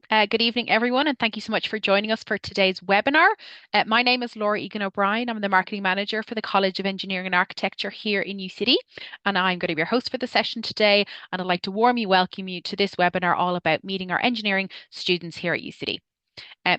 Good evening, everyone, and thank you so much for joining us for today's webinar. My name is Laura Egan O'Brien. I'm the Marketing Manager for the College of Engineering and Architecture here in UCD, and I'm going to be your host for the session today. And I'd like to warmly welcome you to this webinar all about meeting our engineering students here at UCD.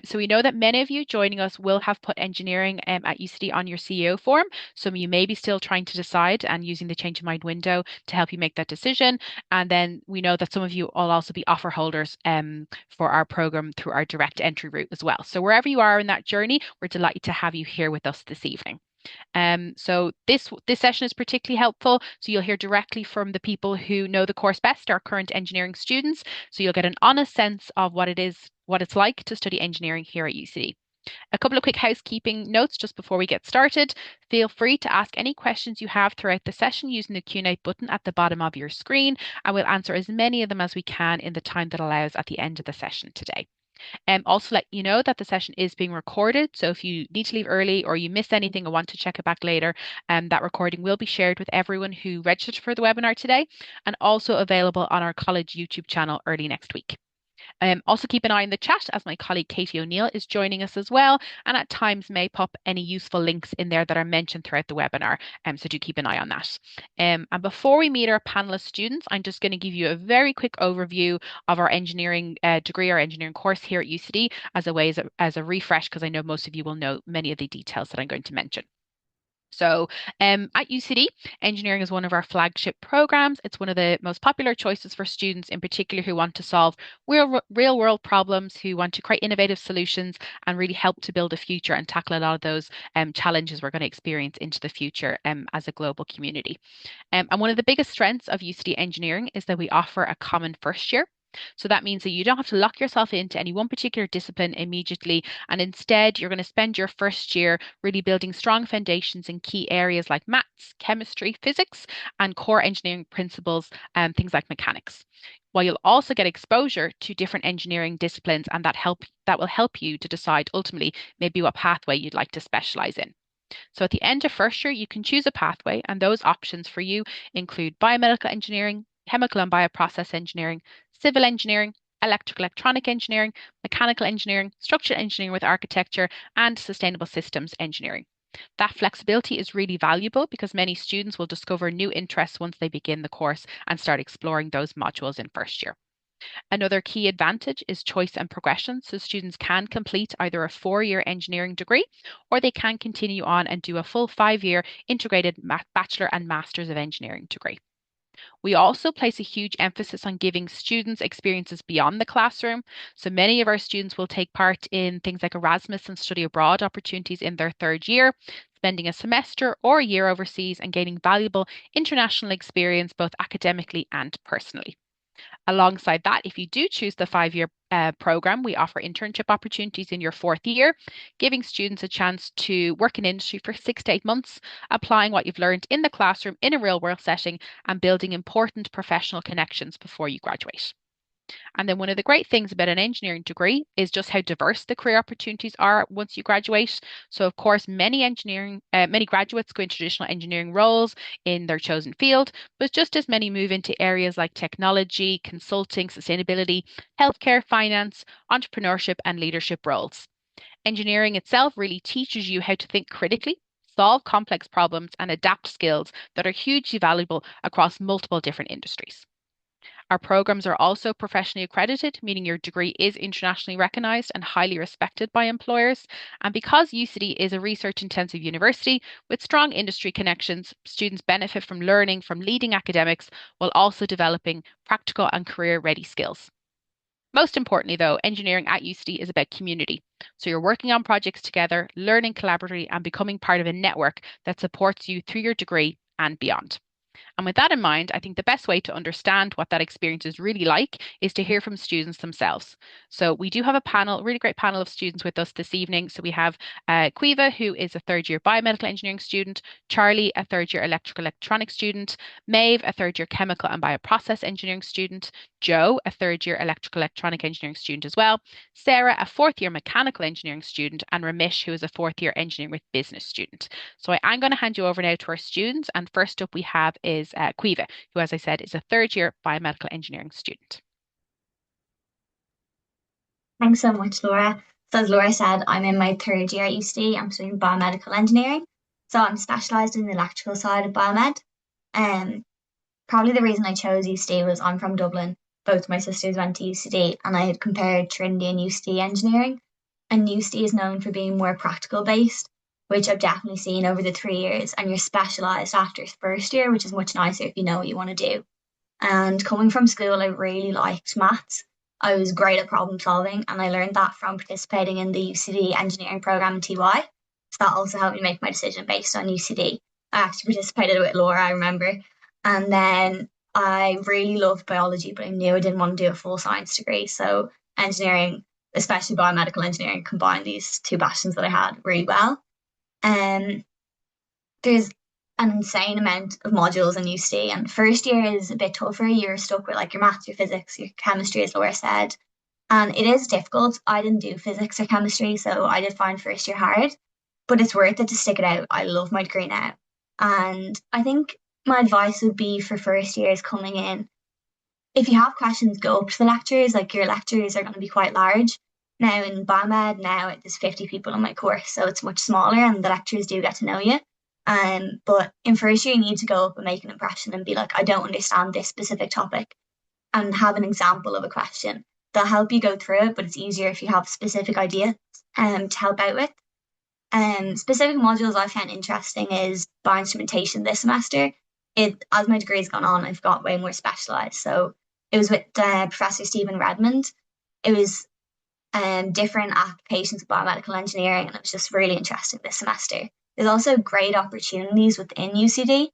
So we know that many of you joining us will have put engineering at UCD on your CEO form. Some of you may be still trying to decide and using the change of mind window to help you make that decision. And then we know that some of you will also be offer holders for our program through our direct entry route as well. So wherever you are in that journey, we're delighted to have you here with us this evening. So this session is particularly helpful. So you'll hear directly from the people who know the course best, our current engineering students. So you'll get an honest sense of what it's like to study engineering here at UCD. A couple of quick housekeeping notes just before we get started. Feel free to ask any questions you have throughout the session using the Q&A button at the bottom of your screen, and we'll answer as many of them as we can in the time that allows at the end of the session today. Also let you know that the session is being recorded. So if you need to leave early or you miss anything or want to check it back later, that recording will be shared with everyone who registered for the webinar today and also available on our college YouTube channel early next week. Also keep an eye on the chat as my colleague Katie O'Neill is joining us as well, and at times may pop any useful links in there that are mentioned throughout the webinar. So do keep an eye on that. And before we meet our panelist students, I'm just going to give you a very quick overview of our engineering degree, our engineering course here at UCD as a refresh, because I know most of you will know many of the details that I'm going to mention. So, at UCD, engineering is one of our flagship programs. It's one of the most popular choices for students, in particular, who want to solve real world problems, who want to create innovative solutions, and really help to build a future and tackle a lot of those challenges we're going to experience into the future as a global community. And one of the biggest strengths of UCD engineering is that we offer a common first year. So that means that you don't have to lock yourself into any one particular discipline immediately. And instead, you're going to spend your first year really building strong foundations in key areas like maths, chemistry, physics, and core engineering principles, and things like mechanics. While you'll also get exposure to different engineering disciplines, and that will help you to decide ultimately maybe what pathway you'd like to specialize in. So at the end of first year, you can choose a pathway, and those options for you include biomedical engineering, chemical and bioprocess engineering, civil engineering, electrical electronic engineering, mechanical engineering, structural engineering with architecture, and sustainable systems engineering. That flexibility is really valuable because many students will discover new interests once they begin the course and start exploring those modules in first year. Another key advantage is choice and progression. So students can complete either a 4-year engineering degree or they can continue on and do a full 5-year integrated bachelor and master's of engineering degree. We also place a huge emphasis on giving students experiences beyond the classroom. So many of our students will take part in things like Erasmus and study abroad opportunities in their 3rd year, spending a semester or a year overseas and gaining valuable international experience both academically and personally. Alongside that, if you do choose the 5-year program, we offer internship opportunities in your 4th year, giving students a chance to work in industry for 6 to 8 months, applying what you've learned in the classroom in a real world setting and building important professional connections before you graduate. And then one of the great things about an engineering degree is just how diverse the career opportunities are once you graduate. So, of course, many graduates go into traditional engineering roles in their chosen field, but just as many move into areas like technology, consulting, sustainability, healthcare, finance, entrepreneurship, and leadership roles. Engineering itself really teaches you how to think critically, solve complex problems, and adapt skills that are hugely valuable across multiple different industries. Our programs are also professionally accredited, meaning your degree is internationally recognized and highly respected by employers. And because UCD is a research intensive university with strong industry connections, students benefit from learning from leading academics while also developing practical and career ready skills. Most importantly, though, engineering at UCD is about community. So you're working on projects together, learning collaboratively, and becoming part of a network that supports you through your degree and beyond. And with that in mind, I think the best way to understand what that experience is really like is to hear from students themselves. So we do have a panel, a really great panel of students with us this evening. So we have Quiva, who is a 3rd year biomedical engineering student, Charlie, a 3rd year electrical electronics student, Maeve, a 3rd year chemical and bioprocess engineering student, Joe, a 3rd year electrical electronic engineering student as well, Sarah, a 4th year mechanical engineering student, and Ramesh, who is a 4th year engineering with business student. So I'm going to hand you over now to our students. And first up we have is Quiva, who, as I said, is a 3rd year biomedical engineering student. Thanks so much, Laura. So as Laura said, I'm in my third year at UCD. I'm studying biomedical engineering. So I'm specialised in the electrical side of biomed. Um, Probably the reason I chose UCD was I'm from Dublin. Both my sisters went to UCD, and I had compared Trinity and UCD engineering. And UCD is known for being more practical based, which I've definitely seen over the 3 years. And you're specialised after first year, which is much nicer if you know what you want to do. And coming from school, I really liked maths. I was great at problem solving, and I learned that from participating in the UCD engineering program in TY. So that also helped me make my decision based on UCD. I actually participated with Laura, I remember. And then I really loved biology, but I knew I didn't want to do a full science degree. So engineering, especially biomedical engineering, combined these two passions that I had really well. Um, there's an insane amount of modules in UC, and first year is a bit tougher. You're stuck with like your maths, your physics, your chemistry, as Laura said, and it is difficult. I didn't do physics or chemistry, so I did find first year hard, but it's worth it to stick it out. I love my degree now, and I think my advice would be for first years coming in, if you have questions, go up to the lecturers. Like your lecturers are going to be quite large. Now in biomed, now there's 50 people in my course, so it's much smaller, and the lecturers do get to know you. But in first year, you need to go up and make an impression and be like, I don't understand this specific topic, and have an example of a question. They'll help you go through it, but it's easier if you have specific ideas to help out with. Specific modules I found interesting is bioinstrumentation this semester. It as my degree's gone on, I've got way more specialised. So it was with Professor Stephen Redmond. It was different applications of biomedical engineering, and it was just really interesting this semester. There's also great opportunities within UCD.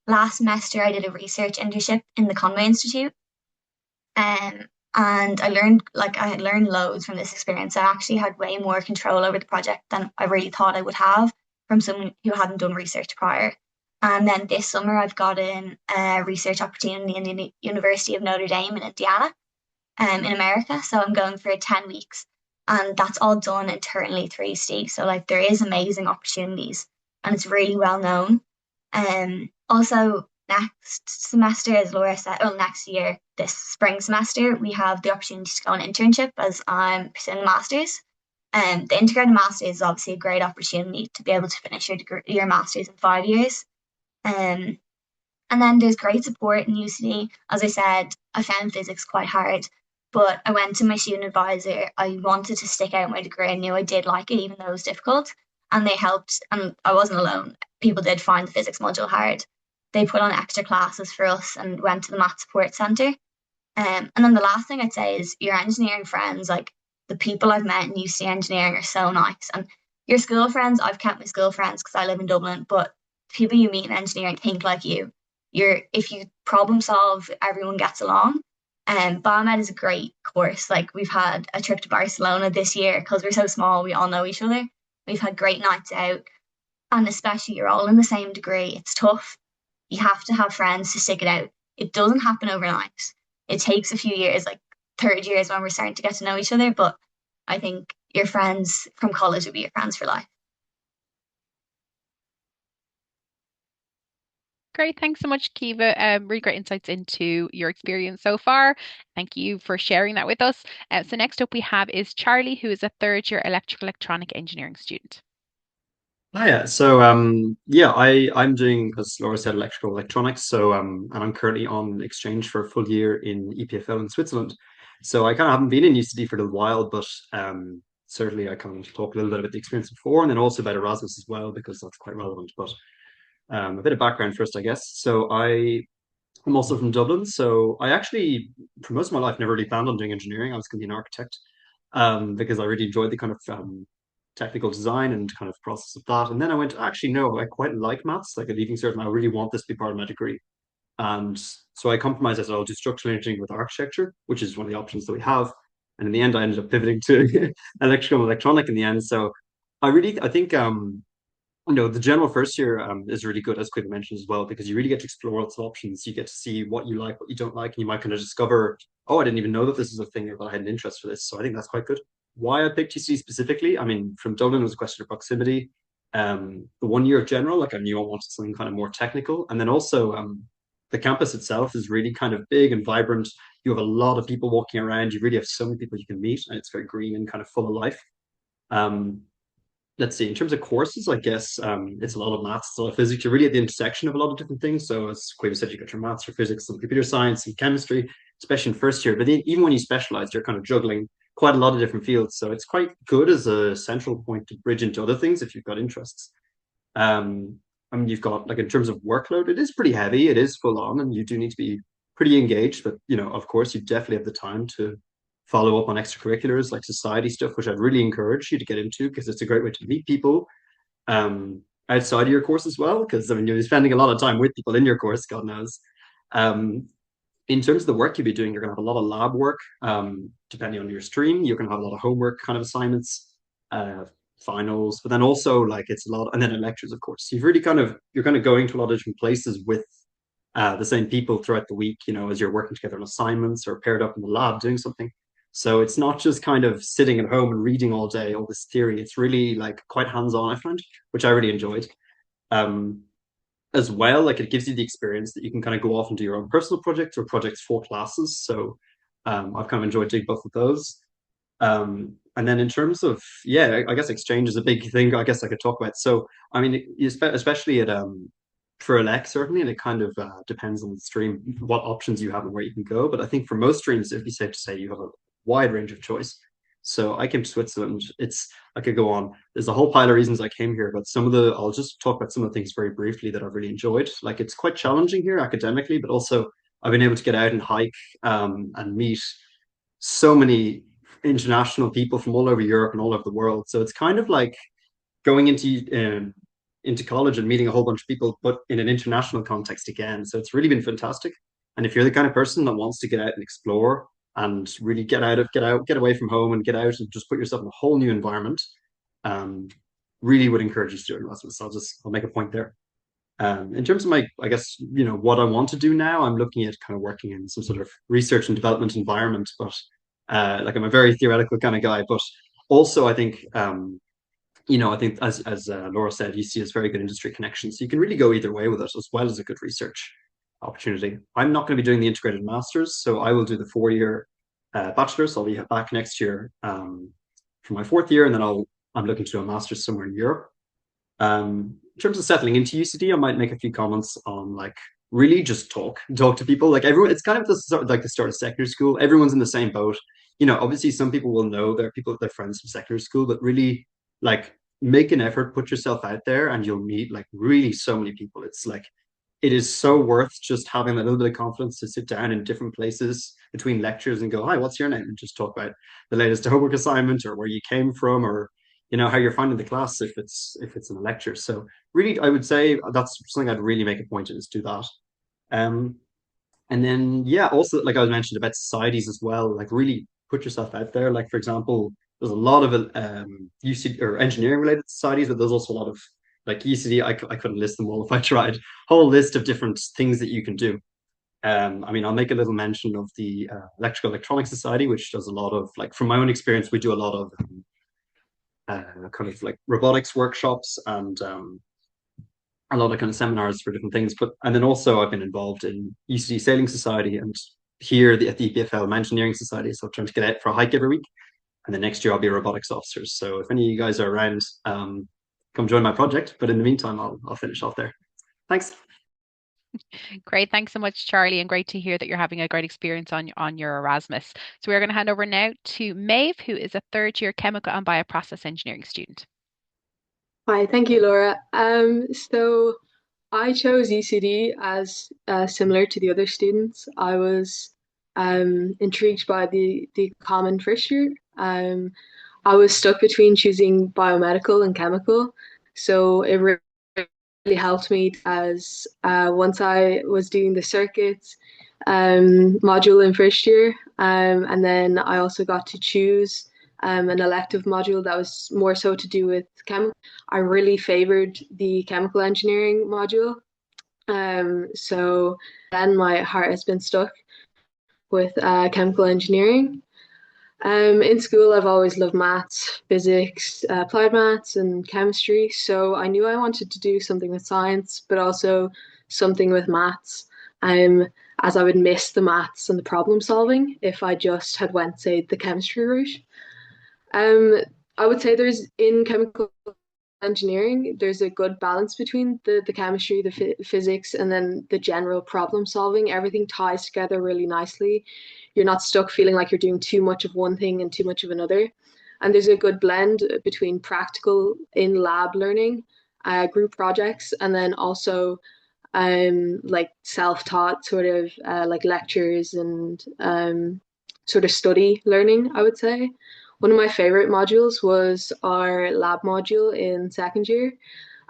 Last semester, I did a research internship in the Conway Institute, um, and I had learned loads from this experience. I actually had way more control over the project than I really thought I would have from someone who hadn't done research prior. And then this summer, I've gotten a research opportunity in the University of Notre Dame in Indiana, in America. So I'm going for 10 weeks, and that's all done internally through UC. So like there is amazing opportunities, and it's really well known. Also next semester, as Laura said, well, next year, this spring semester, we have the opportunity to go on internship as I'm pursuing a master's. The integrated master's is obviously a great opportunity to be able to finish your degree, your master's in 5 years. Um, and then there's great support in UCD. As I said, I found physics quite hard, but I went to my student advisor. I wanted to stick out my degree. I knew I did like it, even though it was difficult. And they helped, and I wasn't alone. People did find the physics module hard. They put on extra classes for us and went to the math support centre. And then the last thing I'd say is your engineering friends, like the people I've met in UC engineering are so nice. And your school friends, I've kept my school friends because I live in Dublin, but people you meet in engineering think like you. If you problem solve, everyone gets along. And biomed is a great course. Like we've had a trip to Barcelona this year because we're so small, we all know each other. We've had great nights out, and especially you're all in the same degree. It's tough. You have to have friends to stick it out. It doesn't happen overnight. It takes a few years, like third year is when we're starting to get to know each other. But I think your friends from college will be your friends for life. Great. Thanks so much, Kiva. Really great insights into your experience so far. Thank you for sharing that with us. So next up we have is Charlie, who is a third year electrical electronic engineering student. Hiya. So I'm doing, as Laura said, electrical electronics. And I'm currently on exchange for a full year in EPFL in Switzerland. So I kind of haven't been in UCD for a little while, but certainly I can talk a little bit about the experience before, and then also about Erasmus as well because that's quite relevant. But a bit of background first, I guess. I'm also from Dublin. So I actually, for most of my life, never really planned on doing engineering. I was going to be an architect because I really enjoyed the kind of technical design and kind of process of that. And then I went, actually, no, I quite like maths. Like a leaving cert, and I really want this to be part of my degree. And so I compromised. I said I'll do structural engineering with architecture, which is one of the options that we have. And in the end, I ended up pivoting to electrical and electronic in the end. So I think the general first year is really good, as Quinn mentioned as well, because you really get to explore lots of options. You get to see what you like, what you don't like, and you might kind of discover, oh, I didn't even know that this is a thing or that I had an interest for this. So I think that's quite good. Why I picked UC specifically, I mean, from Dublin, it was a question of proximity. The 1 year of general, like I knew I wanted something kind of more technical. And then also, the campus itself is really kind of big and vibrant. You have a lot of people walking around. You really have so many people you can meet, and it's very green and kind of full of life. Um, let's see, in terms of courses, I guess it's a lot of maths, it's a lot of physics. You're really at the intersection of a lot of different things. So as Quaver said, you got your maths, your physics, some computer science, some chemistry, especially in first year. But then, even when you specialize, you're kind of juggling quite a lot of different fields. So it's quite good as a central point to bridge into other things if you've got interests. Um, I mean, you've got like in terms of workload, it is pretty heavy, it is full on, and you do need to be pretty engaged. But of course, you definitely have the time to follow up on extracurriculars like society stuff, which I'd really encourage you to get into because it's a great way to meet people outside of your course as well. Because I mean, you're spending a lot of time with people in your course, God knows. Um, in terms of the work you'll be doing, you're going to have a lot of lab work. Depending on your stream, you're going to have a lot of homework kind of assignments, finals, but then also like it's a lot, and then in lectures, of course. You've really you're kind of going to a lot of different places with the same people throughout the week, as you're working together on assignments or paired up in the lab doing something. So it's not just kind of sitting at home and reading all day, all this theory. It's really like quite hands-on, I find, which I really enjoyed. Um, as well, like it gives you the experience that you can kind of go off and do your own personal projects or projects for classes. So I've kind of enjoyed doing both of those. And then in terms of, yeah, I guess exchange is a big thing I guess I could talk about. So, I mean, especially at for elect certainly, and it kind of depends on the stream, what options you have and where you can go. But I think for most streams, it'd be safe to say you have a wide range of choice. So I came to Switzerland. I could go on. There's a whole pile of reasons I came here, but I'll just talk about some of the things very briefly that I've really enjoyed. Like it's quite challenging here academically, but also I've been able to get out and hike and meet so many international people from all over Europe and all over the world. So it's kind of like going into college and meeting a whole bunch of people, but in an international context again. So it's really been fantastic. And if you're the kind of person that wants to get out and explore and really get away from home and get out and just put yourself in a whole new environment, um, really would encourage you to do it, Erasmus. I'll make a point there. In terms of I guess, what I want to do now, I'm looking at kind of working in some sort of research and development environment, but like I'm a very theoretical kind of guy, but also I think, I think as Laura said, UC has very good industry connections. So you can really go either way with it, as well as a good research opportunity. I'm not going to be doing the integrated masters, so I will do the 4 year bachelor's. So I'll be back next year for my fourth year, and then I'm looking to do a master's somewhere in Europe. In terms of settling into UCD, I might make a few comments on like really just talk to people. Like everyone, it's kind of like the start of secondary school. Everyone's in the same boat. Obviously some people will know their people, their friends from secondary school, but really like make an effort, put yourself out there, and you'll meet like really so many people. It's like it is so worth just having a little bit of confidence to sit down in different places between lectures and go, "Hi, what's your name?" and just talk about the latest homework assignment or where you came from or how you're finding the class if it's in a lecture. So really, I would say that's something I'd really make a point of is do that. Um, and then yeah, also like I was mentioned about societies as well, like really put yourself out there. Like for example, there's a lot of UC or engineering related societies, but there's also a lot of like UCD. I couldn't list them all if I tried. Whole list of different things that you can do. I mean, I'll make a little mention of the Electrical Electronics Society, which does a lot of like from my own experience, we do a lot of kind of like robotics workshops and a lot of kind of seminars for different things. And then also I've been involved in UCD Sailing Society and here at the EPFL Engineering Society. So I'm trying to get out for a hike every week. And then next year I'll be a robotics officer. So if any of you guys are around, come join my project. But in the meantime, I'll finish off there. Thanks. Great. Thanks so much, Charlie, and great to hear that you're having a great experience on your Erasmus. So we're going to hand over now to Maeve, who is a third year chemical and bioprocess engineering student. Hi, thank you, Laura. So I chose UCD as similar to the other students. I was intrigued by the common first year. I was stuck between choosing biomedical and chemical, so it really helped me as once I was doing the circuits module in first year, and then I also got to choose an elective module that was more so to do with chemical. I really favored the chemical engineering module. So then my heart has been stuck with chemical engineering. In school, I've always loved maths, physics, applied maths, and chemistry. So I knew I wanted to do something with science, but also something with maths. as I would miss the maths and the problem solving if I just had went, say, the chemistry route. Um, I would say there's in chemical engineering, there's a good balance between the chemistry, the physics, and then the general problem solving. Everything ties together really nicely. You're not stuck feeling like you're doing too much of one thing and too much of another. And there's a good blend between practical in lab learning, group projects, and then also like self-taught sort of like lectures and sort of study learning, I would say. One of my favorite modules was our lab module in second year.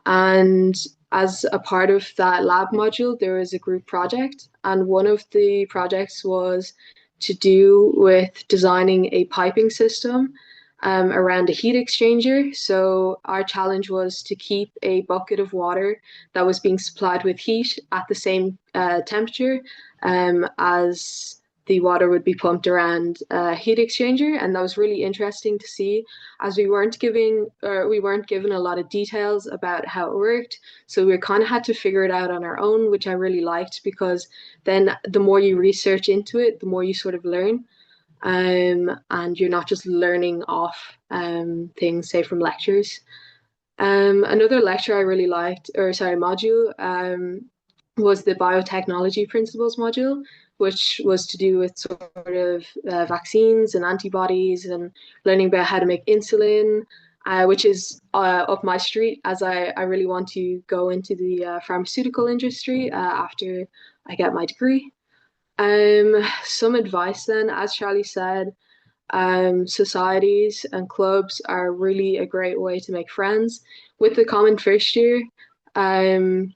And as a part of that lab module, there was a group project. And one of the projects was to do with designing a piping system around a heat exchanger. So our challenge was to keep a bucket of water that was being supplied with heat at the same temperature as the water would be pumped around a heat exchanger, and that was really interesting to see, as we weren't given a lot of details about how it worked, so we kind of had to figure it out on our own, which I really liked because then the more you research into it, the more you sort of learn and you're not just learning off things, say, from lectures. Another lecture I really liked, or sorry, module, was the biotechnology principles module, which was to do with sort of vaccines and antibodies and learning about how to make insulin, which is up my street as I really want to go into the pharmaceutical industry after I get my degree. Some advice then, as Charlie said, societies and clubs are really a great way to make friends. With the common first year, um,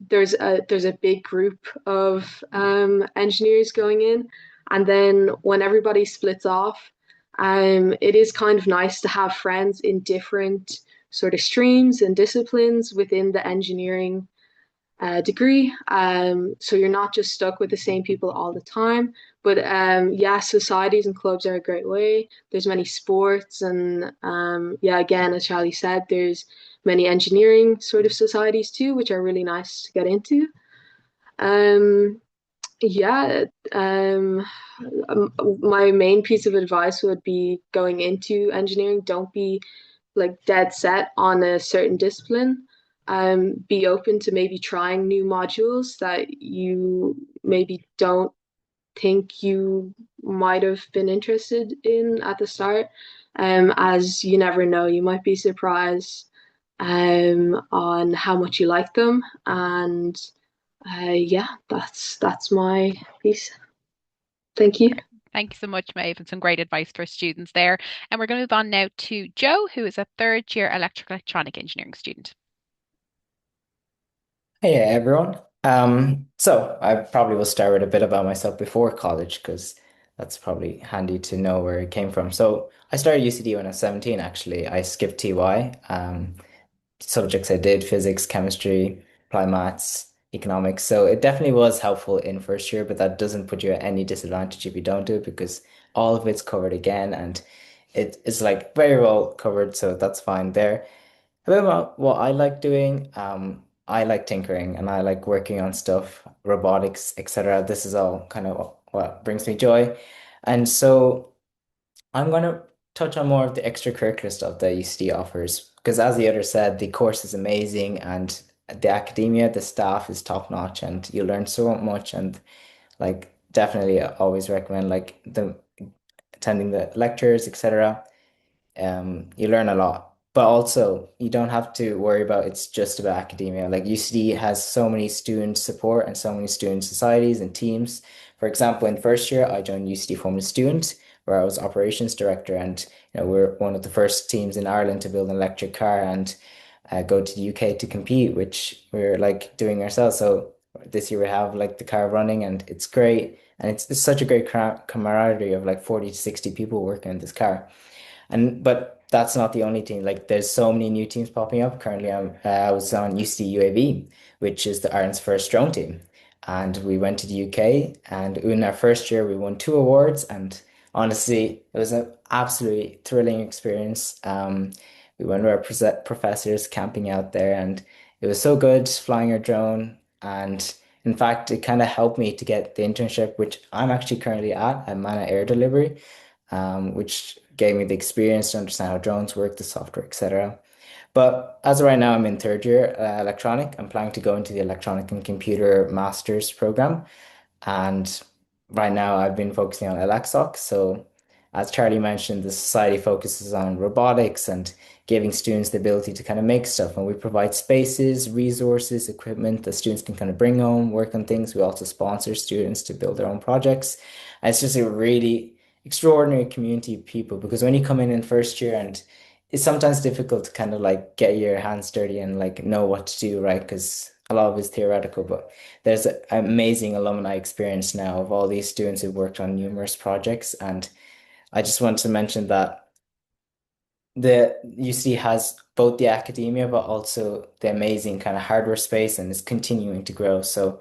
there's a big group of engineers going in, and then when everybody splits off, it is kind of nice to have friends in different sort of streams and disciplines within the engineering degree. So you're not just stuck with the same people all the time. But yeah, societies and clubs are a great way. There's many sports, and yeah, again, as Charlie said, there's many engineering sort of societies too, which are really nice to get into. Um, yeah, my main piece of advice would be going into engineering. Don't be like dead set on a certain discipline. Be open to maybe trying new modules that you maybe don't think you might have been interested in at the start. As you never know, you might be surprised on how much you like them. And yeah, that's my piece. Thank you. Thank you so much, Maeve, and some great advice for students there. And we're going to move on now to Joe, who is a third year electrical electronic engineering student. Hey everyone. So I probably will start with a bit about myself before college because that's probably handy to know where it came from. So I started UCD when I was 17 actually. I skipped TY. Subjects I did, physics, chemistry, applied maths, economics. So it definitely was helpful in first year, but that doesn't put you at any disadvantage if you don't do it because all of it's covered again and it's like very well covered, so that's fine there. About what I like doing, I like tinkering and I like working on stuff, robotics, etc. This is all kind of what brings me joy. And so I'm going to touch on more of the extracurricular stuff that UCD offers because as the other said, the course is amazing and the academia, the staff is top notch and you learn so much and like definitely I always recommend like the attending the lectures, etc. You learn a lot, but also you don't have to worry about it's just about academia. Like UCD has so many student support and so many student societies and teams. For example, in first year, I joined UCD Formula Student, where I was operations director, and we're one of the first teams in Ireland to build an electric car and go to the UK to compete, which we're like doing ourselves. So this year we have like the car running, and it's great, and it's such a great camaraderie of like 40 to 60 people working in this car. And but that's not the only team. Like there's so many new teams popping up. Currently, I was on UC UAV, which is the Ireland's first drone team, and we went to the UK. And in our first year, we won two awards. And honestly, it was an absolutely thrilling experience. We went with our professors camping out there, and it was so good flying our drone. And In fact, it kind of helped me to get the internship, which I'm actually currently at Mana Air Delivery, which gave me the experience to understand how drones work, the software, etc. But as of right now, I'm in third year electronic. I'm planning to go into the electronic and computer master's program. And right now, I've been focusing on LXOC. So, as Charlie mentioned, the society focuses on robotics and giving students the ability to kind of make stuff. And we provide spaces, resources, equipment that students can kind of bring home, work on things. We also sponsor students to build their own projects. And it's just a really extraordinary community of people because when you come in first year and it's sometimes difficult to kind of like get your hands dirty and like know what to do, right? Because a lot of it's theoretical, but there's an amazing alumni experience now of all these students who've worked on numerous projects. And I just want to mention that the UC has both the academia, but also the amazing kind of hardware space and is continuing to grow. So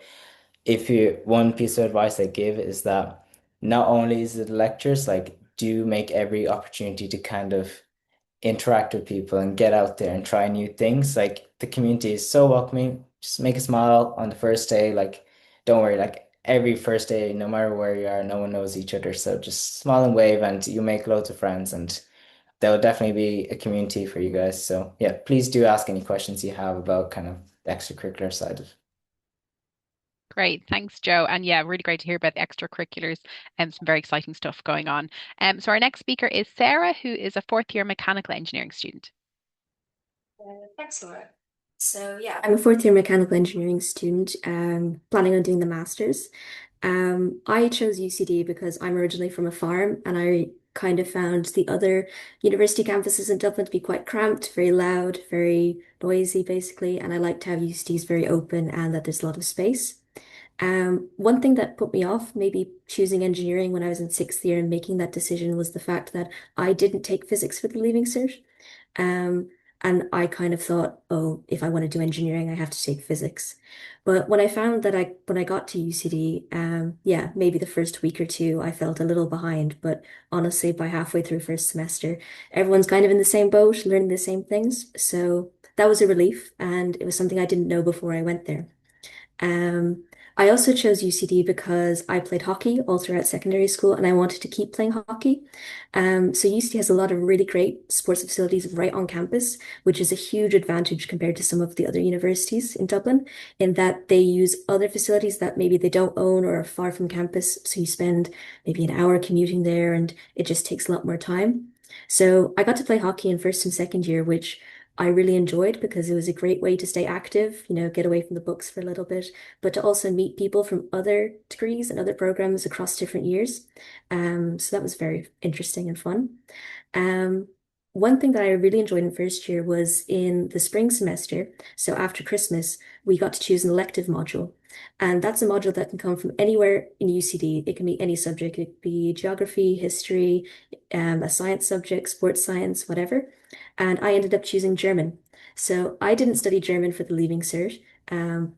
if you, one piece of advice I give is that not only is it lectures, like do make every opportunity to kind of interact with people and get out there and try new things. Like the community is so welcoming. Just make a smile on the first day. Like, don't worry, like every first day, no matter where you are, no one knows each other. So just smile and wave and you make loads of friends and there'll definitely be a community for you guys. So yeah, please do ask any questions you have about kind of the extracurricular side of. Great, thanks, Joe. And yeah, really great to hear about the extracurriculars and some very exciting stuff going on. So our next speaker is Sarah, who is a fourth year mechanical engineering student. Thanks, Laura. So yeah, I'm a fourth year mechanical engineering student, planning on doing the master's. I chose UCD because I'm originally from a farm and I kind of found the other university campuses in Dublin to be quite cramped, very loud, very noisy, basically. And I liked how UCD is very open and that there's a lot of space. One thing that put me off maybe choosing engineering when I was in sixth year and making that decision was the fact that I didn't take physics for the Leaving Cert. Um, and I kind of thought, oh, if I want to do engineering, I have to take physics. But when I found that when I got to UCD, yeah, maybe the first week or two, I felt a little behind. But honestly, by halfway through first semester, everyone's kind of in the same boat, learning the same things. So that was a relief, and it was something I didn't know before I went there. Um, I also chose UCD because I played hockey all throughout secondary school and I wanted to keep playing hockey. So UCD has a lot of really great sports facilities right on campus, which is a huge advantage compared to some of the other universities in Dublin, in that they use other facilities that maybe they don't own or are far from campus. So you spend maybe an hour commuting there and it just takes a lot more time. So I got to play hockey in first and second year, which I really enjoyed because it was a great way to stay active, get away from the books for a little bit, but to also meet people from other degrees and other programs across different years. So that was very interesting and fun. Um, One thing that I really enjoyed in first year was in the spring semester. So after Christmas, we got to choose an elective module. And that's a module that can come from anywhere in UCD. It can be any subject. It could be geography, history, a science subject, sports science, whatever. And I ended up choosing German. So I didn't study German for the Leaving Cert,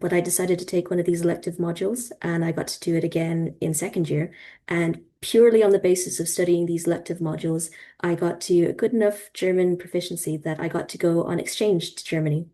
but I decided to take one of these elective modules, and I got to do it again in second year. And purely on the basis of studying these elective modules, I got to a good enough German proficiency that I got to go on exchange to Germany.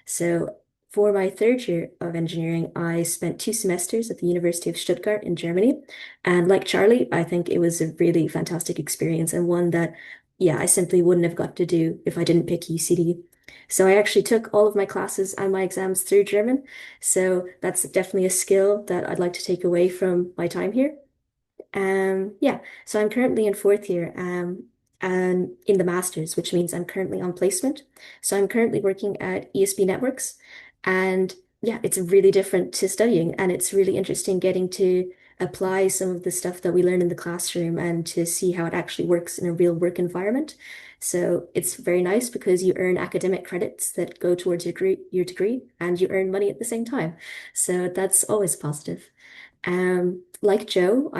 So for my third year of engineering, I spent 2 semesters at the University of Stuttgart in Germany. And like Charlie, I think it was a really fantastic experience and one that, yeah, I simply wouldn't have got to do if I didn't pick UCD. So I actually took all of my classes and my exams through German. So that's definitely a skill that I'd like to take away from my time here. Yeah, so I'm currently in fourth year, and in the master's, which means I'm currently on placement. So I'm currently working at ESB Networks, and yeah, it's really different to studying, and it's really interesting getting to apply some of the stuff that we learn in the classroom and to see how it actually works in a real work environment. So it's very nice because you earn academic credits that go towards your degree, and you earn money at the same time. So that's always positive. Like Joe,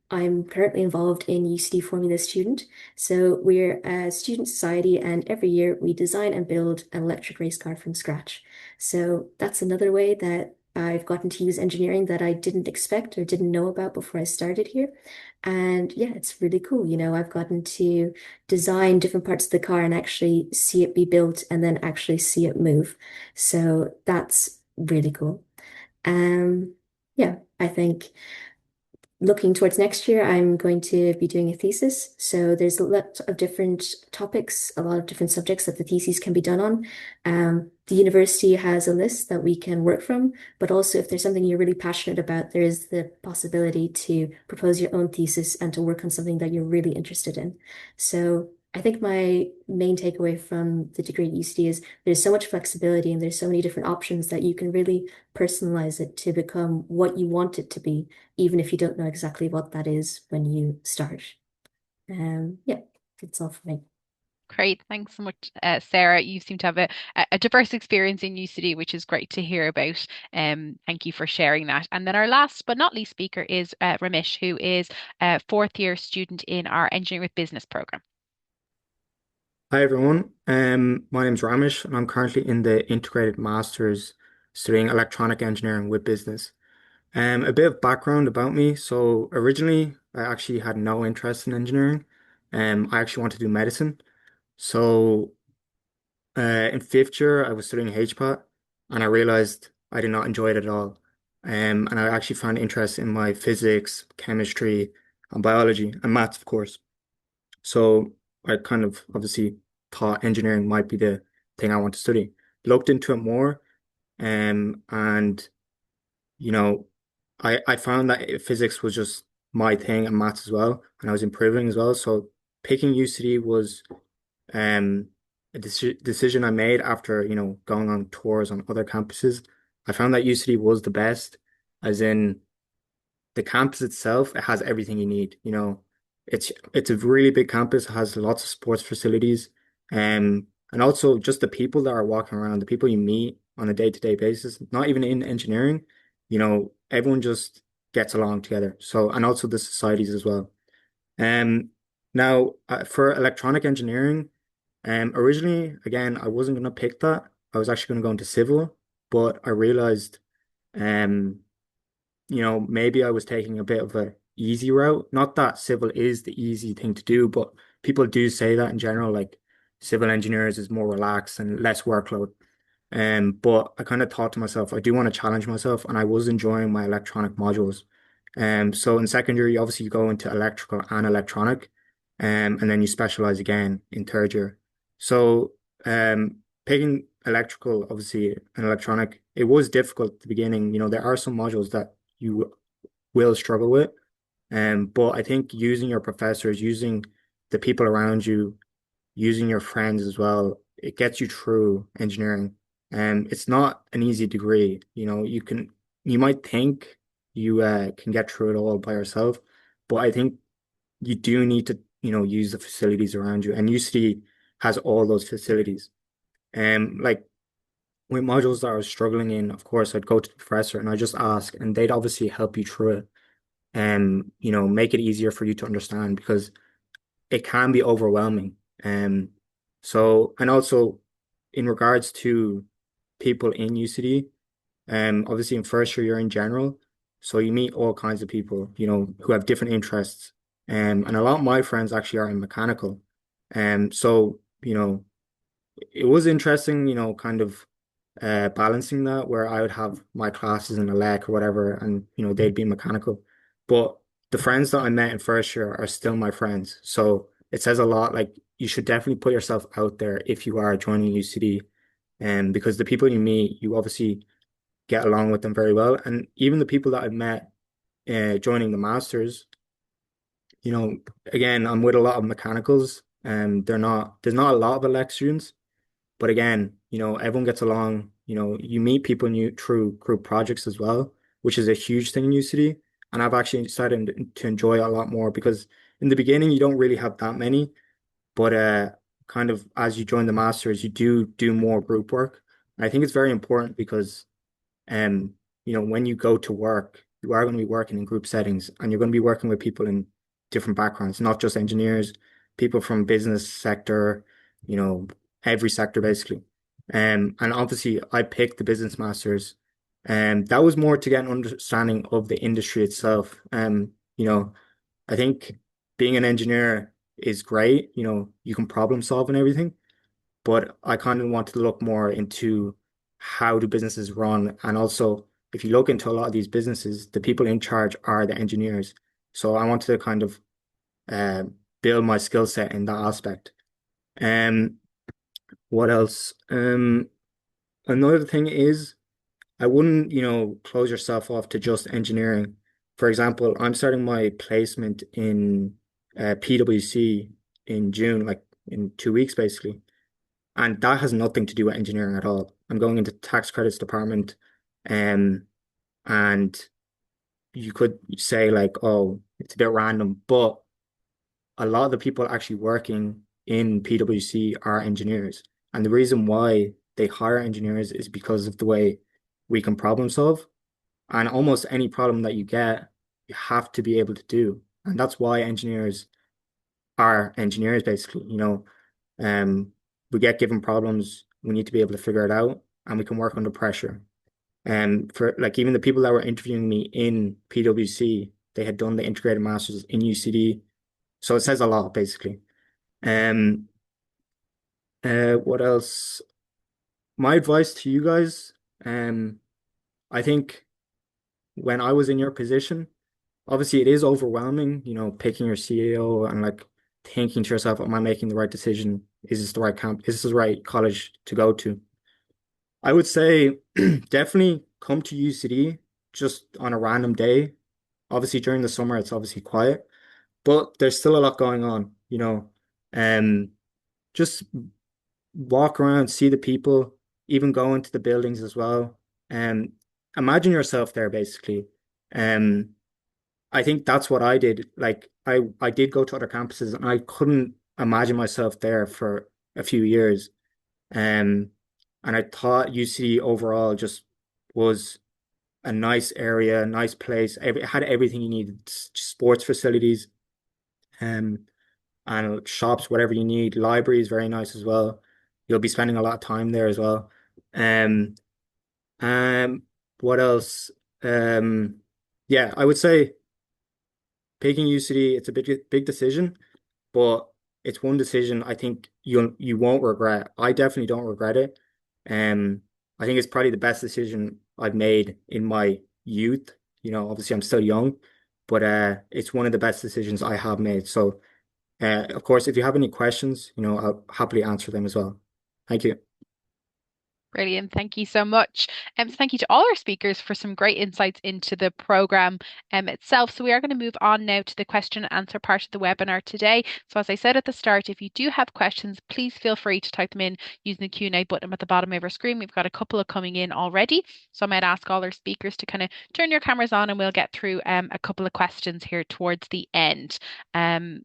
I'm currently involved in UCD Formula Student. So we're a student society, and every year we design and build an electric race car from scratch. So that's another way that I've gotten to use engineering that I didn't expect or didn't know about before I started here. And yeah, it's really cool. I've gotten to design different parts of the car and actually see it be built and then actually see it move. So that's really cool. Um, yeah, I think looking towards next year, I'm going to be doing a thesis. So there's a lot of different topics, a lot of different subjects that the thesis can be done on. The university has a list that we can work from, but also if there's something you're really passionate about, there is the possibility to propose your own thesis and to work on something that you're really interested in. So I think my main takeaway from the degree at UCD is there's so much flexibility and there's so many different options that you can really personalize it to become what you want it to be even if you don't know exactly what that is when you start. Yeah, that's all for me. Great. Thanks so much, Sarah. You seem to have a diverse experience in UCD, which is great to hear about. Thank you for sharing that. And then our last but not least speaker is Ramesh, who is a fourth year student in our Engineering with Business program. Hi everyone. My name's Ramesh and I'm currently in the integrated masters studying electronic engineering with business. A bit of background about me. So originally I actually had no interest in engineering. I actually wanted to do medicine. So in fifth year I was studying HPAT and I realized I did not enjoy it at all. And I actually found interest in my physics, chemistry, and biology and maths, of course. So I kind of obviously thought engineering might be the thing I want to study. Looked into it more, and you know, I found that physics was just my thing and maths as well, and I was improving as well. So picking UCD was um a decision I made after, going on tours on other campuses. I found that UCD was the best, as in the campus itself, it has everything you need. It's a really big campus, it has lots of sports facilities, and also just the people that are walking around, the people you meet on a day-to-day basis, not even in engineering, everyone just gets along together. So, and also the societies as well. Um, Now for electronic engineering, originally, again, I wasn't gonna pick that. I was actually gonna go into civil, but I realized, um maybe I was taking a bit of a easy route. Not that civil is the easy thing to do, but people do say that in general, like civil engineers is more relaxed and less workload. But I kind of thought to myself, I do want to challenge myself, and I was enjoying my electronic modules. So in second year, you obviously go into electrical and electronic, and then you specialize again in third year. So picking electrical, obviously, and electronic, it was difficult at the beginning. There are some modules that you will struggle with. But I think using your professors, using the people around you, using your friends as well, it gets you through engineering. It's not an easy degree. You might think you can get through it all by yourself, but I think you do need to, use the facilities around you. And UCD has all those facilities. Like with modules that I was struggling in, of course, I'd go to the professor and I just ask, and they'd obviously help you through it and, make it easier for you to understand because it can be overwhelming. And also in regards to people in UCD, obviously in first year you're in general, so you meet all kinds of people, who have different interests. And a lot of my friends actually are in mechanical. So, it was interesting, kind of balancing that where I would have my classes in elect or whatever, and they'd be mechanical. But the friends that I met in first year are still my friends. So it says a lot. Like you should definitely put yourself out there if you are joining UCD, and because the people you meet, you obviously get along with them very well. And even the people that I've met joining the masters, again, I'm with a lot of mechanicals, and there's not a lot of elect students. But again, everyone gets along. You meet people new through group projects as well, which is a huge thing in UCD. And I've actually started to enjoy it a lot more because in the beginning you don't really have that many, but kind of as you join the masters, you do more group work. And I think it's very important because um, when you go to work, you are going to be working in group settings and you're going to be working with people in different backgrounds, not just engineers, people from business sector, you know, every sector basically. And obviously I picked the business masters and that was more to get an understanding of the industry itself. I think being an engineer is great, you can problem solve and everything, but I kind of wanted to look more into how do businesses run and also if you look into a lot of these businesses, the people in charge are the engineers. So I wanted to kind of uh, build my skill set in that aspect. Um, what else? Another thing is I wouldn't, close yourself off to just engineering. For example, I'm starting my placement in PwC in June, like in 2 weeks, basically. And that has nothing to do with engineering at all. I'm going into tax credits department, um, and you could say like, oh, it's a bit random, but a lot of the people actually working in PwC are engineers. And the reason why they hire engineers is because of the way we can problem solve. And almost any problem that you get, you have to be able to do. And that's why engineers are engineers, basically. Um, we get given problems, we need to be able to figure it out, and we can work under pressure. And for like even the people that were interviewing me in PwC, they had done the integrated masters in UCD. So it says a lot, basically. Um, what else? My advice to you guys, I think when I was in your position, obviously it is overwhelming, picking your CEO and like thinking to yourself, am I making the right decision? Is this the right camp? Is this the right college to go to? I would say definitely come to UCD just on a random day. Obviously during the summer it's obviously quiet, but there's still a lot going on. Um, just walk around, see the people, even go into the buildings as well. And imagine yourself there basically. Um, I think that's what I did. Like I did go to other campuses and I couldn't imagine myself there for a few years. Um, and I thought UC overall just was a nice area, nice place. It had everything you needed, sports facilities, um, and shops, whatever you need. Library is very nice as well. You'll be spending a lot of time there as well. Um, what else? Um, yeah, I would say picking UCD, it's a big decision, but it's one decision I think you won't regret. I definitely don't regret it. Um, I think it's probably the best decision I've made in my youth. Obviously I'm still young, but it's one of the best decisions I have made. So, of course, if you have any questions, I'll happily answer them as well. Thank you. Brilliant. Thank you so much. Thank you to all our speakers for some great insights into the program itself. So we are going to move on now to the question and answer part of the webinar today. So as I said at the start, if you do have questions, please feel free to type them in using the Q&A button at the bottom of our screen. We've got a couple of coming in already. So I might ask all our speakers to kind of turn your cameras on and we'll get through a couple of questions here towards the end.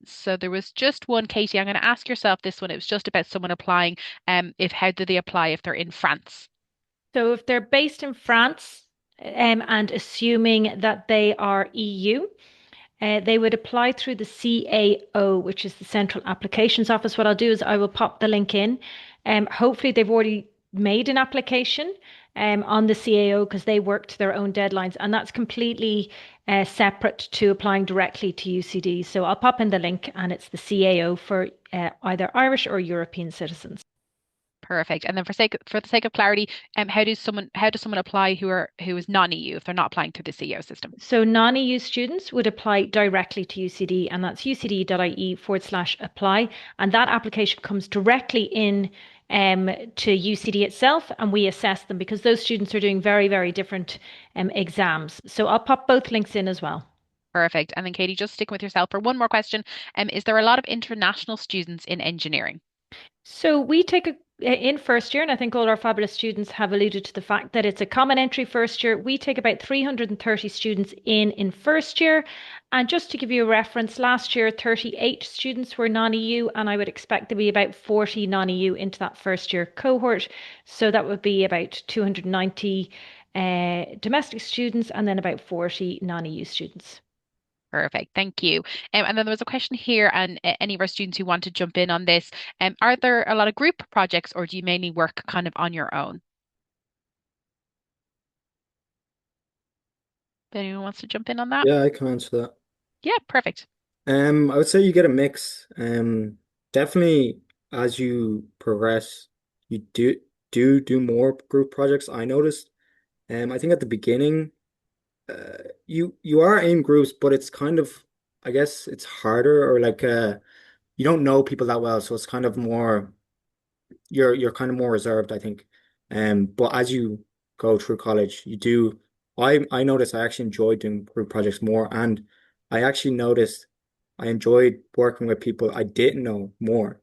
So there was just one, Katie, I'm going to ask yourself this one. It was just about someone applying. If how do they apply if they're in France? So if they're based in France, and assuming that they are EU, they would apply through the CAO, which is the Central Applications Office. What I'll do is I will pop the link in. Hopefully they've already made an application on the CAO because they work to their own deadlines, and that's completely separate to applying directly to UCD. So I'll pop in the link, and it's the CAO for either Irish or European citizens. Perfect. And then for the sake of clarity, how does someone apply who is non-EU if they're not applying through the CEO system? So non-EU students would apply directly to UCD, and that's ucd.ie/apply. And that application comes directly in to UCD itself, and we assess them because those students are doing very, very different exams. So I'll pop both links in as well. Perfect. And then Katie, just sticking with yourself for one more question. Is there a lot of international students in engineering? So we take in first year, and I think all our fabulous students have alluded to the fact that it's a common entry first year. We take about 330 students in first year. And just to give you a reference, last year 38 students were non-EU, and I would expect to be about 40 non-EU into that first year cohort. So that would be about 290 domestic students and then about 40 non-EU students. Perfect. Thank you. And then there was a question here, and any of our students who want to jump in on this, are there a lot of group projects or do you mainly work kind of on your own? If anyone wants to jump in on that? Yeah, I can answer that. Yeah, perfect. I would say you get a mix. Definitely as you progress, you do more group projects. I noticed I think at the beginning, you are in groups, but it's kind of, I guess it's harder, or like you don't know people that well, so it's kind of more, you're kind of more reserved, I think. But as you go through college, you do. I noticed I actually enjoyed doing group projects more, and I actually noticed I enjoyed working with people I didn't know more,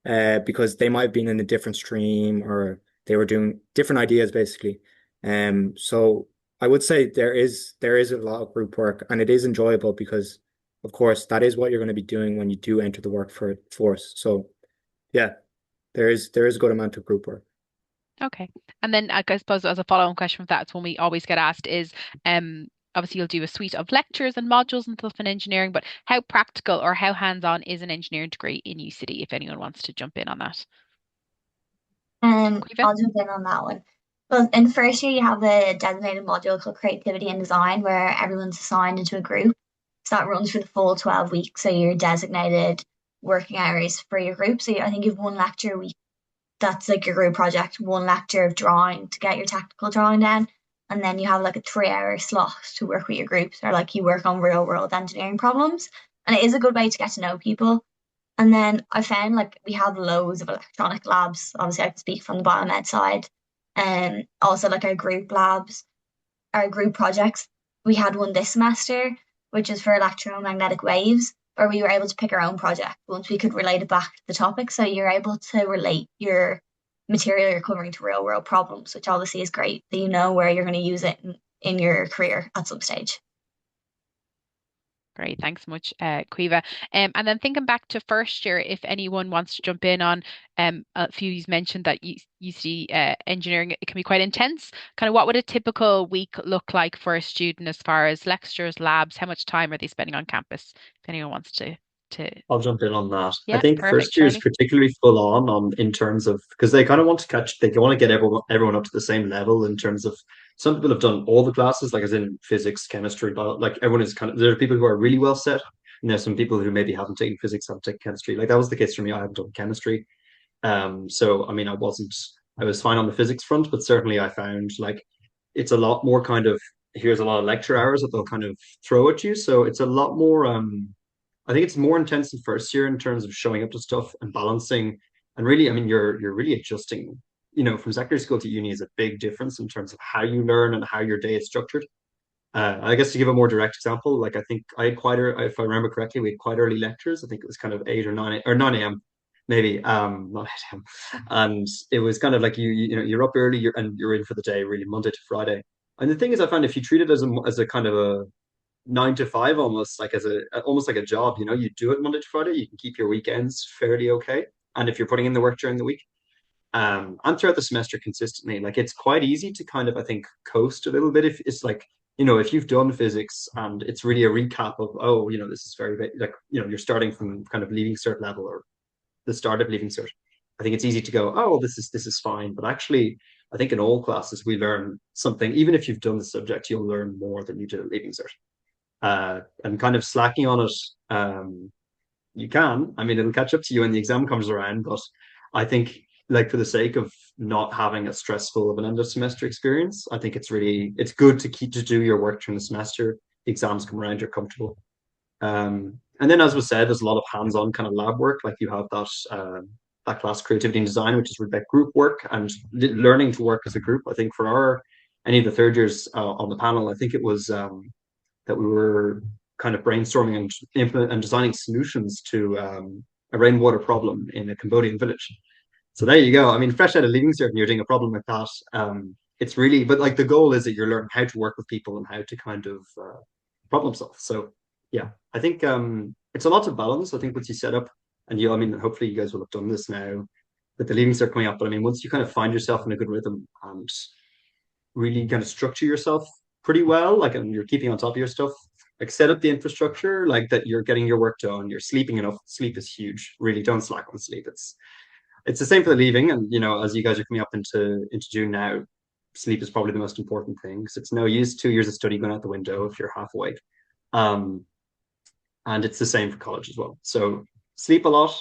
because they might have been in a different stream, or they were doing different ideas basically. So I would say there is a lot of group work, and it is enjoyable because, of course, that is what you're going to be doing when you do enter the workforce. So yeah, there is a good amount of group work. Okay. And then I suppose as a follow-on question from that, it's one we always get asked is obviously you'll do a suite of lectures and modules and stuff in engineering, but how practical or how hands-on is an engineering degree in UCD, if anyone wants to jump in on that? Caoimhe? I'll jump in on that one. Well, in first year, you have a designated module called Creativity and Design where everyone's assigned into a group. So that runs for the full 12 weeks. So you're designated working hours for your group. So I think you have one lecture a week. That's like your group project, one lecture of drawing to get your technical drawing down. And then you have like a 3 hour slot to work with your groups, or like you work on real world engineering problems. And it is a good way to get to know people. And then I found like we have loads of electronic labs. Obviously, I can speak from the biomed side. And also like our group labs, our group projects. We had one this semester, which is for electromagnetic waves, where we were able to pick our own project once we could relate it back to the topic. So you're able to relate your material you're covering to real world problems, which obviously is great that you know where you're going to use it in your career at some stage. Great, thanks so much, Caoimhe. And then thinking back to first year, if anyone wants to jump in on a few, you mentioned that you see engineering, it can be quite intense. Kind of what would a typical week look like for a student as far as lectures, labs, how much time are they spending on campus? If anyone wants to I'll jump in on that. I yeah, think perfect, first year is Charlie. particularly full on in terms of because they kind of want to they want to get everyone up to the same level in terms of some people have done all the classes, like as in physics, chemistry, but like everyone is kind of there are people who are really well set, and there's some people who maybe haven't taken physics, haven't taken chemistry. Like that was the case for me. I haven't done chemistry. So I mean I was fine on the physics front, but certainly I found like it's a lot more kind of here's a lot of lecture hours that they'll kind of throw at you. So it's a lot more I think it's more intense in first year in terms of showing up to stuff and balancing. And really, I mean, you're really adjusting. From secondary school to uni is a big difference in terms of how you learn and how your day is structured. I guess to give a more direct example, like I think I had if I remember correctly, we had quite early lectures. I think it was kind of 8 or 9 a.m. maybe, not 8 a.m. And it was kind of like you're up early, you're in for the day, really Monday to Friday. And the thing is, I found if you treat it as a kind of a 9 to 5 almost like as a almost like a job, you do it Monday to Friday, you can keep your weekends fairly okay. And if you're putting in the work during the week, and throughout the semester consistently, like it's quite easy to kind of, I think, coast a little bit if it's like, if you've done physics and it's really a recap of, oh, this is very like, you're starting from kind of leaving cert level or the start of leaving cert. I think it's easy to go, oh, well, this is fine. But actually, I think in all classes we learn something. Even if you've done the subject, you'll learn more than you did at leaving cert. And kind of slacking on it, you can. I mean, it'll catch up to you when the exam comes around. But I think, like, for the sake of not having a stressful of an end of semester experience, I think it's good to keep to do your work during the semester. The exams come around, you're comfortable. And then, as was said, there's a lot of hands-on kind of lab work. Like you have that class, creativity and design, which is really about group work and learning to work as a group. I think for any of the third years on the panel, I think it was that we were kind of brainstorming and implement and designing solutions to a rainwater problem in a Cambodian village. So there you go. I mean, fresh out of leaving cert, and you're doing a problem like that. It's really, but like the goal is that you're learning how to work with people and how to kind of problem solve. So yeah, I think it's a lot of balance. I think once you set up, and I mean, hopefully you guys will have done this now that the leaving cert coming up. But I mean, once you kind of find yourself in a good rhythm and really kind of structure yourself pretty well, like, and you're keeping on top of your stuff, like set up the infrastructure, like that you're getting your work done, you're sleeping enough. Sleep is huge. Really don't slack on sleep. It's the same for the leaving. And as you guys are coming up into June now, sleep is probably the most important thing because it's no use 2 years of study going out the window if you're half awake. Um, and it's the same for college as well. So sleep a lot,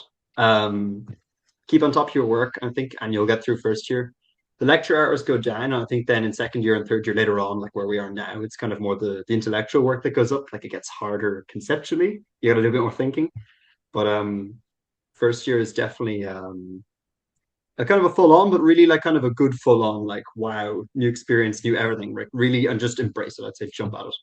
keep on top of your work, I think, and you'll get through first year. the lecture hours go down. And I think then in second year and third year later on, like where we are now, it's kind of more the intellectual work that goes up. Like it gets harder conceptually. You got to do a bit more thinking. But first year is definitely a kind of a full on, but really like kind of a good full on, like wow, new experience, new everything, right? Really, and just embrace it. I'd say jump at it.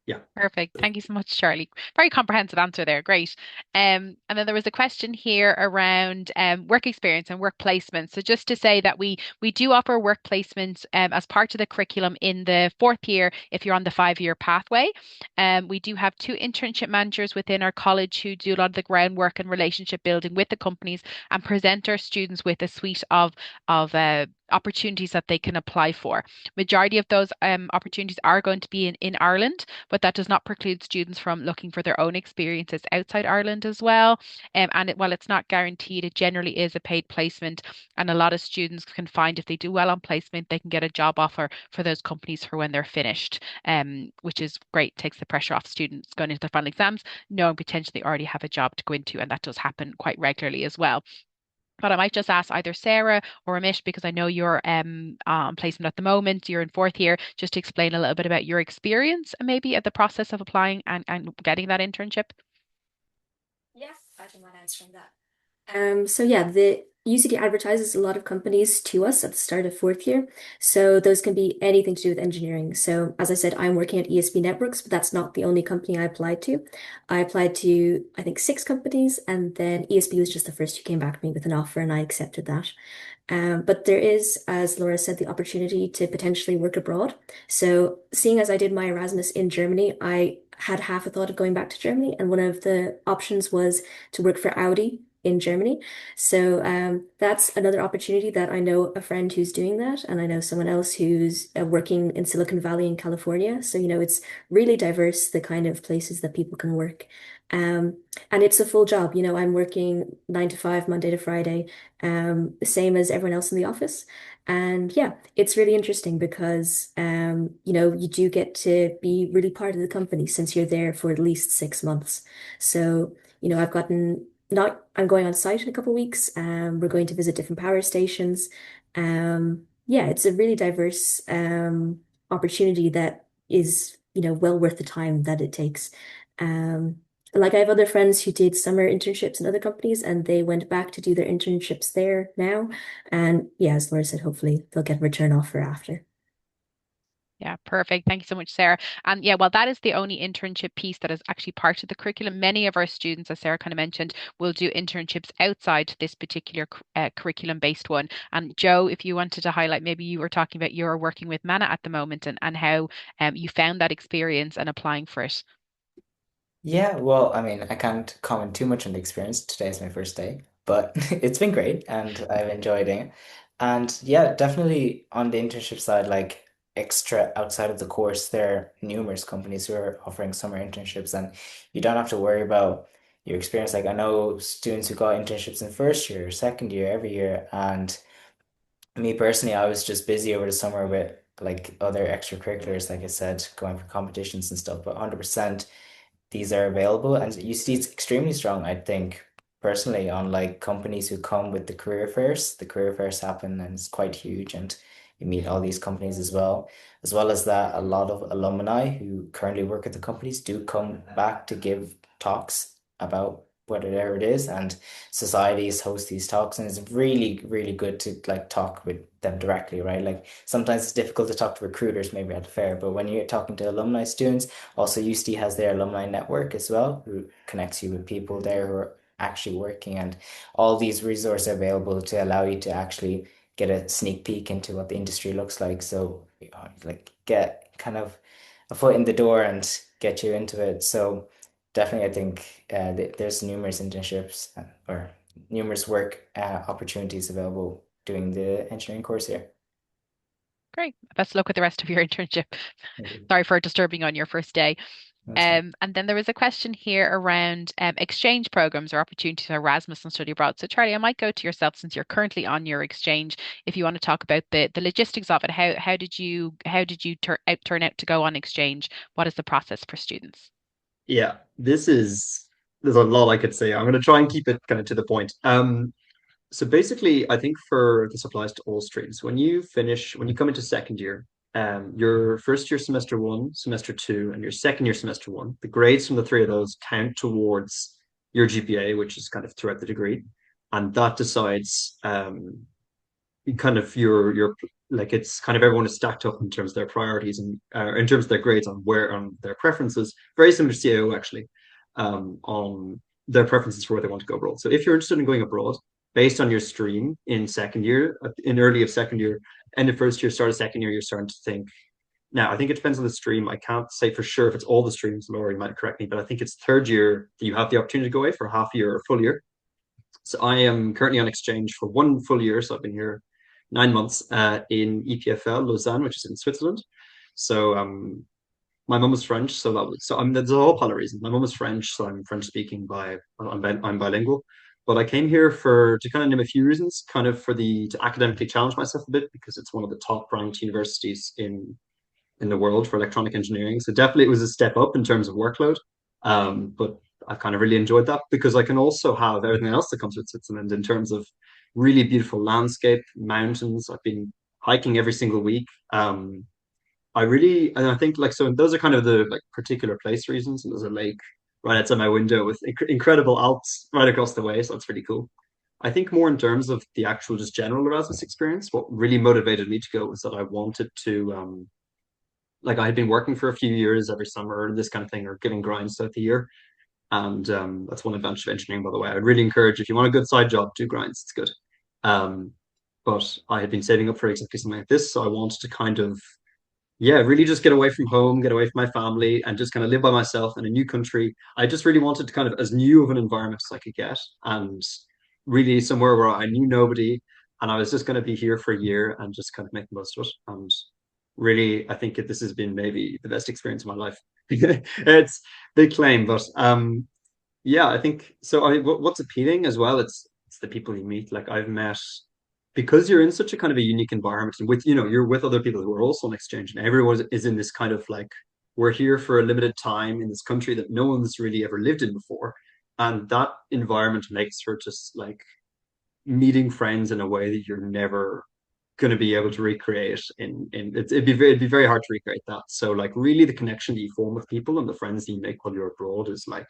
Yeah. Perfect. Thank you so much, Charlie. Very comprehensive answer there. Great. And then there was a question here around work experience and work placement. So just to say that we do offer work placements as part of the curriculum in the fourth year if you're on the 5-year pathway. We do have 2 internship managers within our college who do a lot of the groundwork and relationship building with the companies and present our students with a suite of opportunities that they can apply for. Majority of those opportunities are going to be in Ireland, but that does not preclude students from looking for their own experiences outside Ireland as well. While it's not guaranteed, it generally is a paid placement, and a lot of students can find if they do well on placement, they can get a job offer for those companies for when they're finished, which is great. Takes the pressure off students going into the final exams, knowing potentially already have a job to go into, and that does happen quite regularly as well. But I might just ask either Sarah or Amish, because I know you're on placement at the moment, you're in fourth year, just to explain a little bit about your experience and maybe at the process of applying and getting that internship. Yes, I don't mind answering that. So yeah, the UCD advertises a lot of companies to us at the start of fourth year. So those can be anything to do with engineering. So as I said, I'm working at ESB Networks, but that's not the only company I applied to. I applied to, I think, 6 companies, and then ESB was just the first who came back to me with an offer, and I accepted that. But there is, as Laura said, the opportunity to potentially work abroad. So seeing as I did my Erasmus in Germany, I had half a thought of going back to Germany, and one of the options was to work for Audi in Germany. So that's another opportunity that I know a friend who's doing that, and I know someone else who's working in Silicon Valley in California. So, it's really diverse, the kind of places that people can work. And it's a full job. I'm working 9 to 5, Monday to Friday, same as everyone else in the office. And yeah, it's really interesting because, you do get to be really part of the company since you're there for at least 6 months. So, I've gotten not I'm going on site in a couple of weeks. We're going to visit different power stations. Yeah, it's a really diverse opportunity that is, well worth the time that it takes. Um, like I have other friends who did summer internships in other companies and they went back to do their internships there now. And yeah, as Laura said, hopefully they'll get a return offer after. Yeah, perfect. Thank you so much, Sarah. And yeah, well, that is the only internship piece that is actually part of the curriculum. Many of our students, as Sarah kind of mentioned, will do internships outside this particular curriculum-based one. And Joe, if you wanted to highlight, maybe you were talking about you're working with Mana at the moment and how you found that experience and applying for it. Yeah, well, I mean, I can't comment too much on the experience. Today is my first day, but it's been great and I've enjoyed it. And yeah, definitely on the internship side, like extra outside of the course, there are numerous companies who are offering summer internships and you don't have to worry about your experience. Like I know students who got internships in first year, second year, every year, and me personally, I was just busy over the summer with like other extracurriculars, like I said, going for competitions and stuff, but 100% these are available. And you see it's extremely strong, I think, personally, on like companies who come with the career fairs. The career fairs happen and it's quite huge and you meet all these companies as well. As well as that, a lot of alumni who currently work at the companies do come back to give talks about whatever it is, and societies host these talks, and it's really, really good to like talk with them directly, right? Like sometimes it's difficult to talk to recruiters maybe at the fair, but when you're talking to alumni students, also UCD has their alumni network as well, who connects you with people there who are actually working, and all these resources are available to allow you to actually get a sneak peek into what the industry looks like. So like get kind of a foot in the door and get you into it. So definitely, I think there's numerous internships or numerous work opportunities available doing the engineering course here. Great. Best of luck with the rest of your internship. Sorry for disturbing on your first day. And then there was a question here around exchange programs or opportunities for Erasmus and study abroad. So Charlie, I might go to yourself since you're currently on your exchange. If you want to talk about the logistics of it, how did you turn out to go on exchange? What is the process for students? Yeah, there's a lot I could say. I'm going to try and keep it kind of to the point. So basically, I think for this applies to all streams. When you come into second year, your first year semester one, semester two, and your second year semester one, the grades from the three of those count towards your GPA, which is kind of throughout the degree, and that decides kind of your like it's kind of everyone is stacked up in terms of their priorities and in terms of their grades on where on their preferences. Very similar to CAO actually, on their preferences for where they want to go abroad. So if you're interested in going abroad, based on your stream in second year, in early of second year, end of first year, start of second year, you're starting to think. Now, I think it depends on the stream. I can't say for sure if it's all the streams. Laurie might correct me, but I think it's third year that you have the opportunity to go away for half a year or full year. So I am currently on exchange for one full year. So I've been here 9 months in EPFL Lausanne, which is in Switzerland. So my mum was French, so there's a whole pile of reasons. My mum was French, so I'm French speaking I'm bilingual. But I came here to kind of name a few reasons, kind of to academically challenge myself a bit because it's one of the top ranked universities in the world for electronic engineering. So definitely it was a step up in terms of workload. But I've kind of really enjoyed that because I can also have everything else that comes with Switzerland in terms of really beautiful landscape, mountains. I've been hiking every single week. And I think like, so those are kind of the like particular place reasons. And there's a lake right outside my window with incredible Alps right across the way. So that's pretty cool. I think more in terms of the actual just general Erasmus experience, what really motivated me to go was that I wanted to, like I had been working for a few years every summer, this kind of thing, or giving grinds throughout the year. And that's one advantage of engineering, by the way. I'd really encourage if you want a good side job, do grinds. It's good. But I had been saving up for exactly something like this, so I wanted to kind of, yeah, really just get away from home, get away from my family, and just kind of live by myself in a new country. I just really wanted to kind of as new of an environment as I could get, and really somewhere where I knew nobody, and I was just going to be here for a year and just kind of make the most of it. And really, I think this has been maybe the best experience of my life. It's a big claim, but yeah, I think so. I mean, what's appealing as well, it's the people you meet. Like I've met because you're in such a kind of a unique environment and with you're with other people who are also on exchange and everyone is in this kind of like we're here for a limited time in this country that no one's really ever lived in before. And that environment makes for just like meeting friends in a way that you're never going to be able to recreate it'd be very hard to recreate that. So like really the connection that you form with people and the friends that you make while you're abroad is like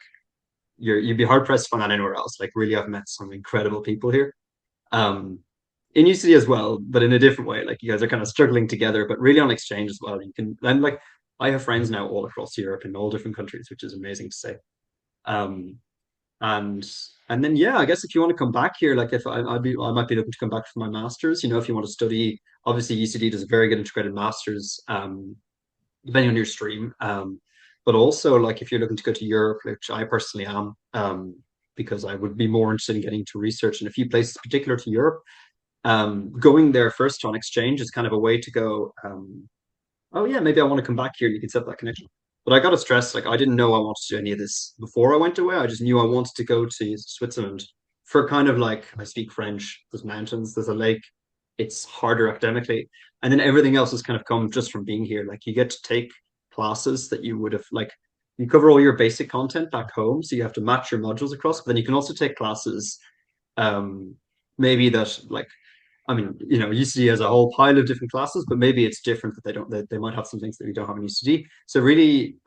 you'd be hard pressed to find that anywhere else. Like really, I've met some incredible people here, in UCD as well, but in a different way. Like you guys are kind of struggling together, but really on exchange as well. You can then like I have friends now all across Europe in all different countries, which is amazing to say. Um, and and then yeah, I guess if you want to come back here, like if I might be looking to come back for my masters. If you want to study, obviously UCD does a very good integrated masters. Depending on your stream. But also like if you're looking to go to Europe, which I personally am, because I would be more interested in getting to research in a few places particular to Europe. Going there first on exchange is kind of a way to go, oh yeah, maybe I want to come back here and you can set that connection. But I gotta stress, like I didn't know I wanted to do any of this before I went away. I just knew I wanted to go to Switzerland for kind of like I speak French, there's mountains, there's a lake, it's harder academically. And then everything else has kind of come just from being here. Like you get to take classes that you would have like you cover all your basic content back home. So you have to match your modules across, but then you can also take classes maybe that like I mean, UCD has a whole pile of different classes, but maybe it's different that they might have some things that we don't have in UCD. So really,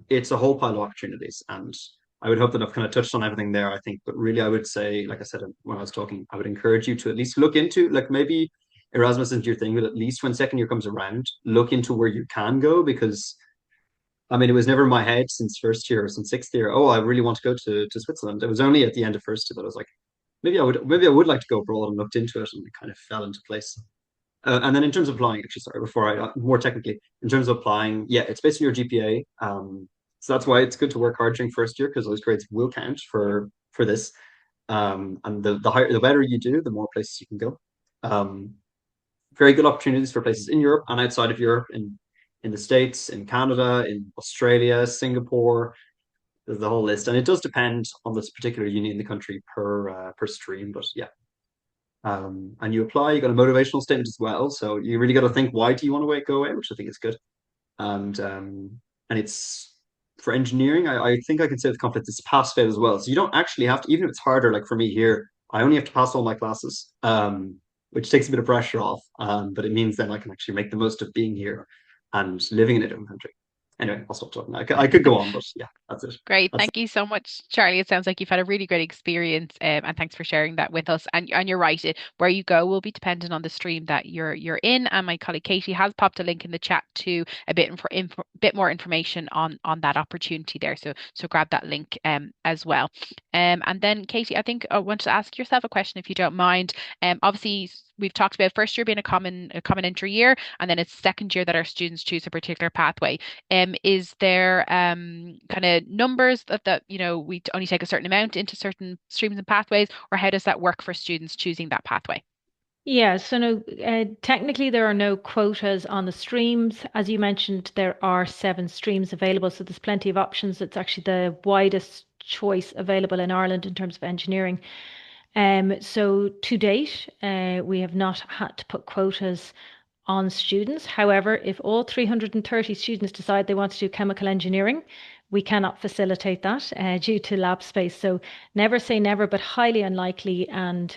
it's a whole pile of opportunities. And I would hope that I've kind of touched on everything there, I think. But really, I would say, like I said when I was talking, I would encourage you to at least look into, like maybe Erasmus isn't your thing, but at least when second year comes around, look into where you can go because I mean, it was never in my head since first year or since sixth year. Oh, I really want to go to Switzerland. It was only at the end of first year that I was like, maybe I would like to go abroad and looked into it and it kind of fell into place. And then in terms of applying, actually, sorry, before I more technically, in terms of applying, yeah, it's based on your GPA. So that's why it's good to work hard during first year because those grades will count for this. And the higher, the better you do, the more places you can go. Very good opportunities for places in Europe and outside of Europe, in the States, in Canada, in Australia, Singapore. There's the whole list, and it does depend on this particular uni in the country per stream. But yeah, and you apply. You got a motivational statement as well, so you really got to think why do you want to go away, which I think is good. And it's for engineering. I think I can say with confidence it's pass fail as well. So you don't actually have to, even if it's harder. Like for me here, I only have to pass all my classes, which takes a bit of pressure off. But it means then I can actually make the most of being here and living in a different country. Anyway, I'll stop talking. I could go on, but yeah, that's it. Great. That's Thank you so much, Charlie. It sounds like you've had a really great experience, and thanks for sharing that with us. And you're right, where you go will be dependent on the stream that you're in. And my colleague Katie has popped a link in the chat to a bit more information on that opportunity there. So grab that link as well. And then Katie, I think I want to ask yourself a question if you don't mind. Obviously we've talked about first year being a common entry year, and then it's second year that our students choose a particular pathway. Is there kind of numbers that we only take a certain amount into certain streams and pathways, or how does that work for students choosing that pathway? Yeah, so no, technically there are no quotas on the streams. As you mentioned, there are 7 streams available, so there's plenty of options. It's actually the widest choice available in Ireland in terms of engineering. So to date, we have not had to put quotas on students. However, if all 330 students decide they want to do chemical engineering, we cannot facilitate that due to lab space. So never say never, but highly unlikely. And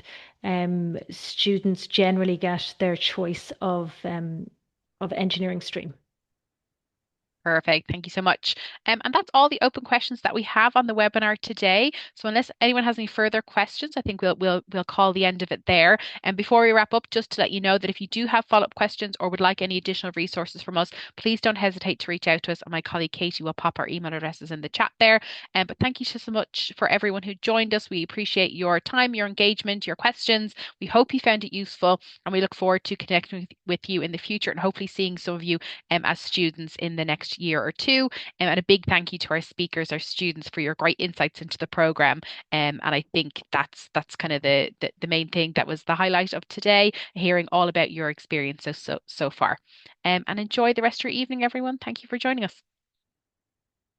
students generally get their choice of engineering stream. Perfect. Thank you so much. And that's all the open questions that we have on the webinar today. So unless anyone has any further questions, I think we'll call the end of it there. And before we wrap up, just to let you know that if you do have follow-up questions or would like any additional resources from us, please don't hesitate to reach out to us. And my colleague Katie will pop our email addresses in the chat there. But thank you so much for everyone who joined us. We appreciate your time, your engagement, your questions. We hope you found it useful, and we look forward to connecting with you in the future and hopefully seeing some of you as students in the next year or two. And a big thank you to our speakers, our students, for your great insights into the program. And I think that's kind of the main thing that was the highlight of today, hearing all about your experience so far. And enjoy the rest of your evening, everyone. Thank you for joining us.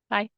Bye.